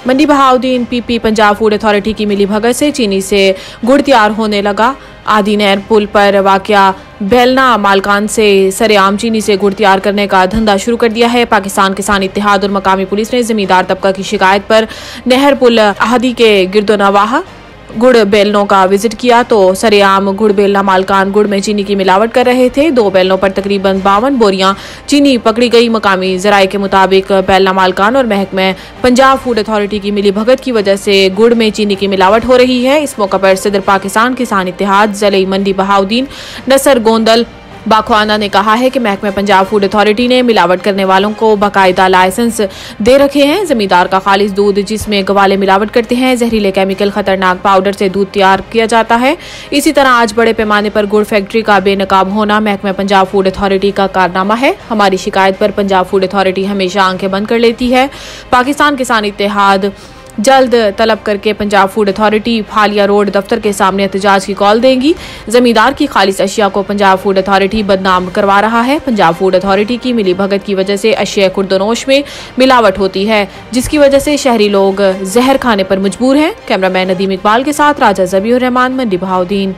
मंडी Bahauddin PP Punjab food authority की मिलीभगत से चीनी से गुड़ तैयार होने लगा। आदि नहर पुल पर वाकया बेलना मालकान से सरेआम चीनी से गुड़ तैयार करने का धंधा शुरू कर दिया है। पाकिस्तान किसान इत्तेहाद और मकामी पुलिस ने जमींदार तबका की शिकायत पर नहर पुल आदि के गिरदोनवाह गुड़ बेलनों का विजिट किया तो सरेआम गुड़ बेलना मालकान गुड़ में चीनी की मिलावट कर रहे थे। 2 बेलनों पर तकरीबन 52 बोरियां चीनी पकड़ी गई। मकामी जराये के मुताबिक बेलना मालकान और महकमे पंजाब फूड अथॉरिटी की मिलीभगत की वजह से गुड़ में चीनी की मिलावट हो रही है। इस मौके पर सदर पाकिस्तान किसान इत्तेहाद ज़िले मंडी बहाउद्दीन नसर गोंदल बाखवाना ने कहा है कि महकमे पंजाब फूड अथॉरिटी ने मिलावट करने वालों को बाकायदा लाइसेंस दे रखे हैं। जमींदार का खालिस दूध जिसमें गवाले मिलावट करते हैं, जहरीले केमिकल खतरनाक पाउडर से दूध तैयार किया जाता है। इसी तरह आज बड़े पैमाने पर गुड़ फैक्ट्री का बेनकाब होना महकमे पंजाब फूड अथॉरिटी का कारनामा है। हमारी शिकायत पर पंजाब फूड अथॉरिटी हमेशा आंखें बंद कर लेती है। पाकिस्तान किसान इत्तेहाद जल्द तलब करके पंजाब फूड अथॉरिटी फालिया रोड दफ्तर के सामने एहतजाज की कॉल देंगी। जमींदार की खालिस अशिया को पंजाब फूड अथॉरिटी बदनाम करवा रहा है। पंजाब फूड अथॉरिटी की मिलीभगत की वजह से अशिया खुर्दनोश में मिलावट होती है, जिसकी वजह से शहरी लोग जहर खाने पर मजबूर हैं। कैमरामैन नदीम इकबाल के साथ राजा ज़बीउर रहमान, मंडी बहाउद्दीन।